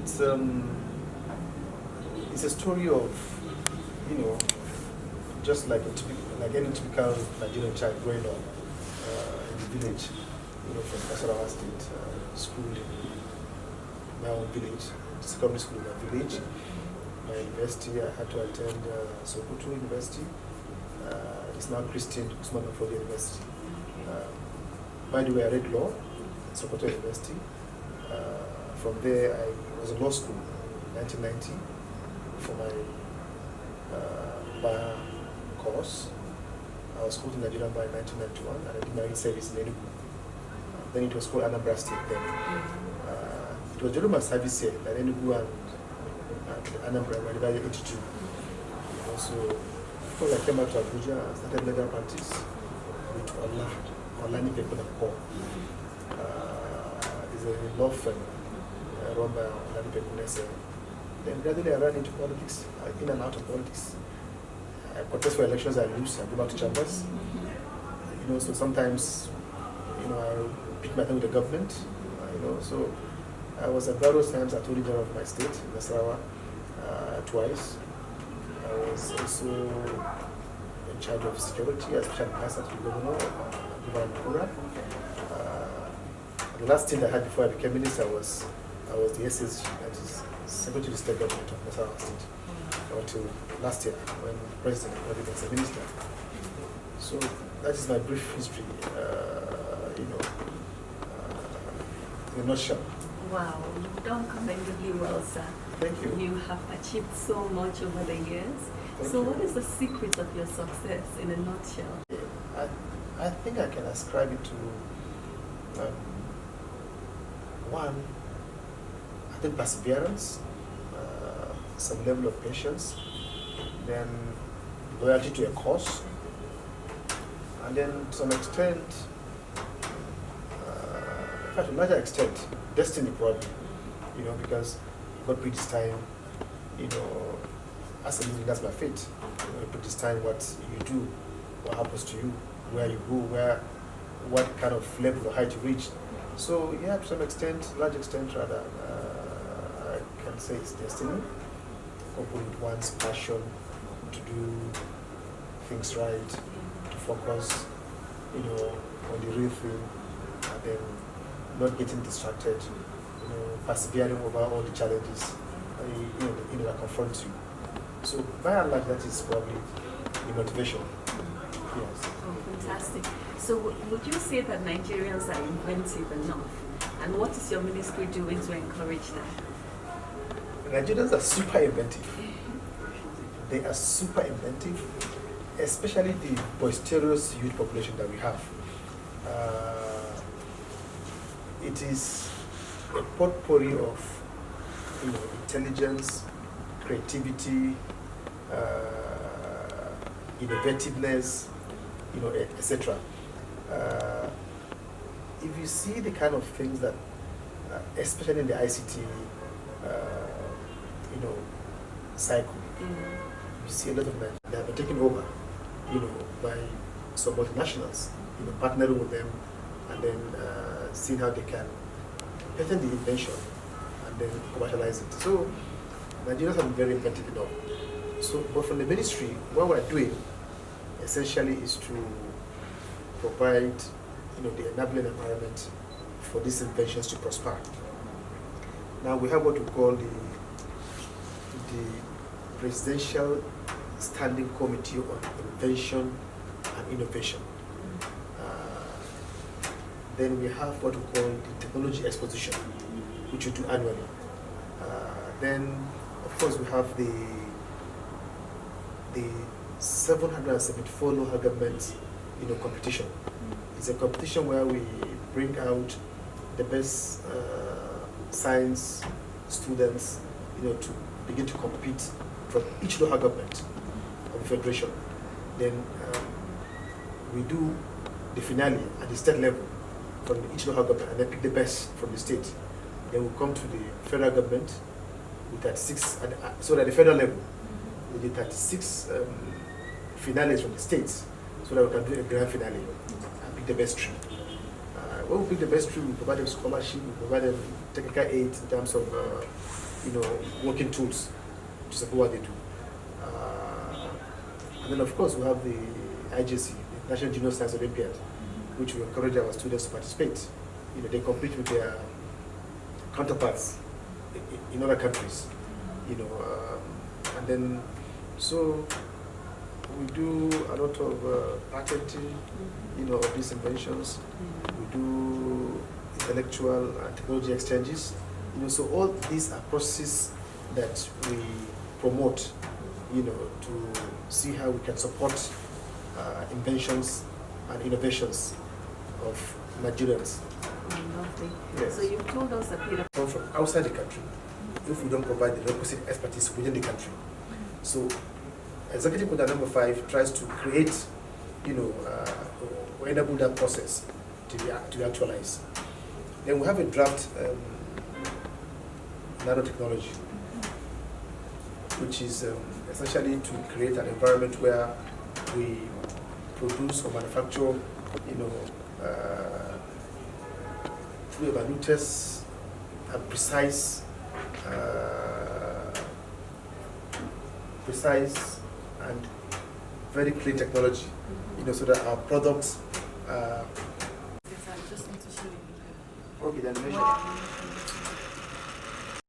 It's a story of, just like any typical Nigerian child growing up in the village, from Nasarawa State, school in my own village, secondary school in my village. My university, I had to attend Sokoto University. It's now Christian Usman Affordable University. By the way, I read law at Sokoto University. From there, I was in law school in 1990 for my Barr course. I was called to Nigeria by 1991, and I did my service in Enugu. Then it was called Anambra State then. It was during my service here that Enugu and Anambra were divided into two. So, of course, I came back to Abuja and started legal practice with Olani Pekunako. It's a law firm run by Olani Pekunese. Then gradually I ran into politics, in and out of politics. I contest for elections, I lose, I go back to chambers. So sometimes, I pick my time with the government, so I was at various times Attorney General of my state, Nasarawa, twice. I was also in charge of security as special advisor to the governor, Governor. The last thing I had before I became minister was the SSG, that is Secretary to the State Government of Nasarawa State, until last year when President appointed as a minister. So that is my brief history, in a nutshell. Wow, you've done commendably well, sir. Thank you. You have achieved so much over the years. What is the secret of your success in a nutshell? I think I can ascribe it to one, I think perseverance, some level of patience, then loyalty to a cause, and then to some extent, in fact, to a larger extent, destiny probably, because God predestined, as a living, that's my fate. You predestined what you do, what happens to you, where you go, what kind of level or height you reach. So yeah, to some extent, large extent rather, I can say it's destiny, coupled with one's passion to do things right, to focus, on the real thing, and then not getting distracted, persevering over all the challenges, that confront you. So by and large, that is probably the motivation. Yes. Oh, fantastic. So would you say that Nigerians are inventive enough? And what is your ministry doing to encourage that? Nigerians are super inventive. They are super inventive, especially the boisterous youth population that we have. It is a potpourri of intelligence, creativity, innovativeness, etc. If you see the kind of things that, especially in the ICT, cycle, you see a lot of them. They have been taken over, by some multinationals, partnering with them, and then seeing how they can patent the invention and then commercialize it. So Nigerians have been very inventive enough. So, but from the ministry, what we're doing essentially is to provide, the enabling environment for these inventions to prosper. Now we have what we call the Presidential Standing Committee on Invention and Innovation. Then we have what we call the Technology Exposition, which we do annually. Then, of course, we have the 774 local governments, competition. It's a competition where we bring out the best science students, to begin to compete from each local government of the federation. Then we do the finale at the state level from each local government, and then pick the best from the state. Then we come to the federal government with 36, so at the federal level, we did 36 finales from the states, so that we can do a grand finale and pick the best three. When we pick the best three, we provide them scholarship, we provide them technical aid in terms of working tools to support what they do. And then of course we have the IJC, the National Junior Science Olympiad, which we encourage our students to participate. They compete with their counterparts in other countries. And then so we do a lot of patenting, of these inventions. We do intellectual and technology exchanges. So all these are processes that we promote, to see how we can support inventions and innovations of Nigerians. Lovely. Yes. So you've told us a bit Come from outside the country if we don't provide the requisite expertise within the country. So Executive Order number 5 tries to create, or enable that process to be actualized. Then we have a draft nanotechnology, which is essentially to create an environment where we produce or manufacture, through evaluators and precise and very clean technology, so that our products. Yes, I just need to show you. Okay, then measure.